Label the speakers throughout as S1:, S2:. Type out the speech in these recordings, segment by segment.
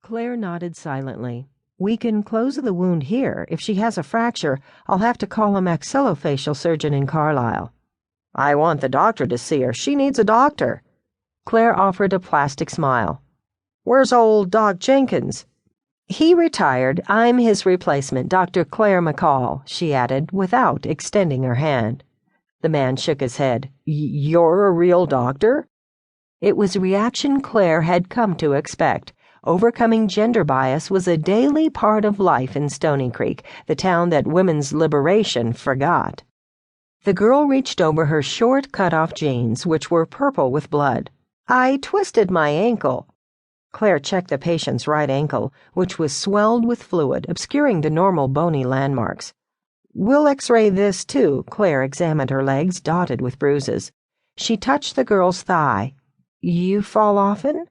S1: Claire nodded silently. "We can close the wound here. If she has a fracture, I'll have to call a maxillofacial surgeon in Carlisle." "I want the doctor to see her. She needs a doctor." Claire offered a plastic smile. "Where's old Doc Jenkins?" "He retired. I'm his replacement, Dr. Claire McCall," she added, without extending her hand. The man shook his head. "You're a real doctor?" It was a reaction Claire had come to expect. Overcoming gender bias was a daily part of life in Stoney Creek, the town that women's liberation forgot. The girl reached over her short cut-off jeans, which were purple with blood. "I twisted my ankle." Claire checked the patient's right ankle, which was swelled with fluid, obscuring the normal bony landmarks. "We'll x-ray this, too." Claire examined her legs, dotted with bruises. She touched the girl's thigh. "You fall often?"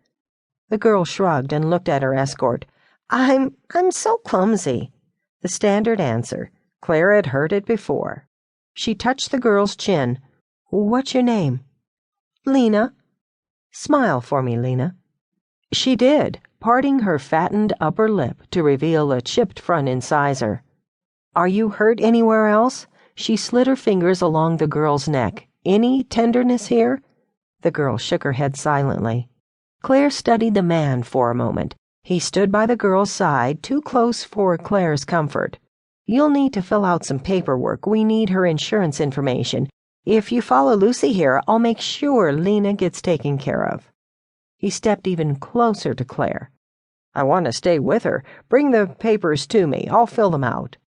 S1: The girl shrugged and looked at her escort. I'm so clumsy." The standard answer. Claire had heard it before. She touched the girl's chin. "What's your name?" "Lena." "Smile for me, Lena." She did, parting her fattened upper lip to reveal a chipped front incisor. "Are you hurt anywhere else?" She slid her fingers along the girl's neck. "Any tenderness here?" The girl shook her head silently. Claire studied the man for a moment. He stood by the girl's side, too close for Claire's comfort. "You'll need to fill out some paperwork. We need her insurance information. If you follow Lucy here, I'll make sure Lena gets taken care of." He stepped even closer to Claire. "I want to stay with her. Bring the papers to me. I'll fill them out."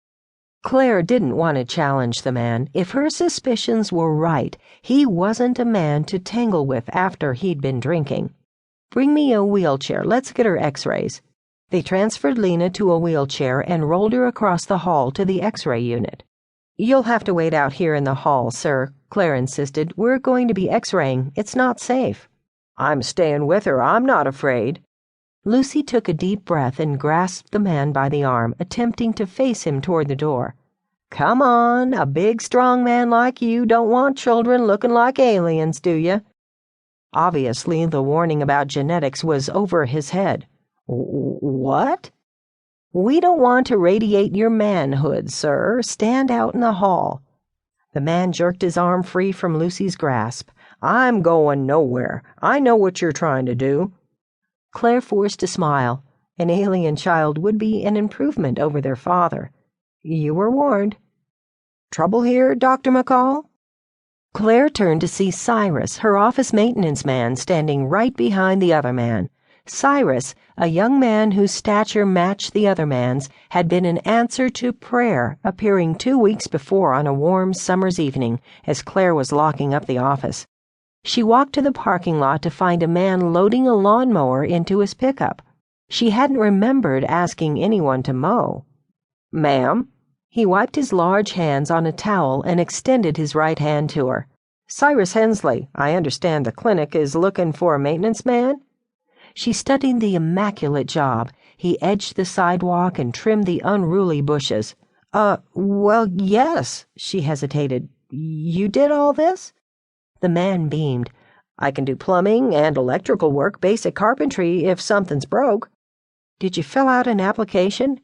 S1: Claire didn't want to challenge the man. If her suspicions were right, he wasn't a man to tangle with after he'd been drinking. "Bring me a wheelchair. Let's get her x-rays." They transferred Lena to a wheelchair and rolled her across the hall to the x-ray unit. "You'll have to wait out here in the hall, sir," Claire insisted. "We're going to be x-raying. It's not safe." "I'm staying with her. I'm not afraid." Lucy took a deep breath and grasped the man by the arm, attempting to face him toward the door. "Come on, a big, strong man like you don't want children looking like aliens, do you?" Obviously, the warning about genetics was over his head. "What?" "We don't want to radiate your manhood, sir. Stand out in the hall." The man jerked his arm free from Lucy's grasp. "I'm going nowhere. I know what you're trying to do." Claire forced a smile. An alien child would be an improvement over their father. "You were warned." "Trouble here, Dr. McCall?" Claire turned to see Cyrus, her office maintenance man, standing right behind the other man. Cyrus, a young man whose stature matched the other man's, had been an answer to prayer, appearing 2 weeks before on a warm summer's evening as Claire was locking up the office. She walked to the parking lot to find a man loading a lawnmower into his pickup. She hadn't remembered asking anyone to mow. "Ma'am?" He wiped his large hands on a towel and extended his right hand to her. "Cyrus Hensley, I understand the clinic is looking for a maintenance man?" She studied the immaculate job. He edged the sidewalk and trimmed the unruly bushes. Well, yes," she hesitated. "You did all this?" The man beamed. "I can do plumbing and electrical work, basic carpentry if something's broke." "Did you fill out an application?"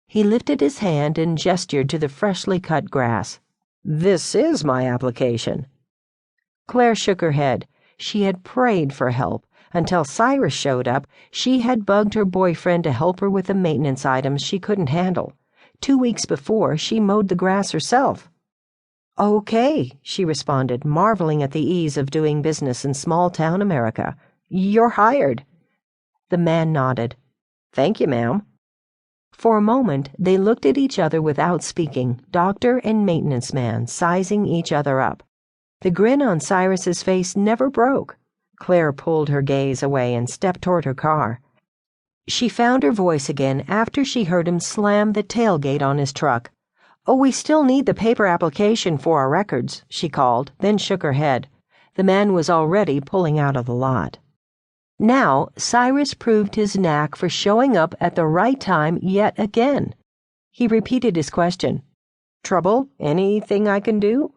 S1: He lifted his hand and gestured to the freshly cut grass. "This is my application." Claire shook her head. She had prayed for help. Until Cyrus showed up, she had bugged her boyfriend to help her with the maintenance items she couldn't handle. 2 weeks before, she mowed the grass herself. "Okay," she responded, marveling at the ease of doing business in small-town America. "You're hired." The man nodded. "Thank you, ma'am." For a moment, they looked at each other without speaking, doctor and maintenance man, sizing each other up. The grin on Cyrus's face never broke. Claire pulled her gaze away and stepped toward her car. She found her voice again after she heard him slam the tailgate on his truck. "Oh, we still need the paper application for our records," she called, then shook her head. The man was already pulling out of the lot. Now, Cyrus proved his knack for showing up at the right time yet again. He repeated his question. "Trouble? Anything I can do?"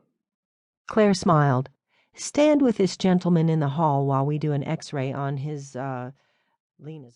S1: Claire smiled. "Stand with this gentleman in the hall while we do an x-ray on his, Lena's mom."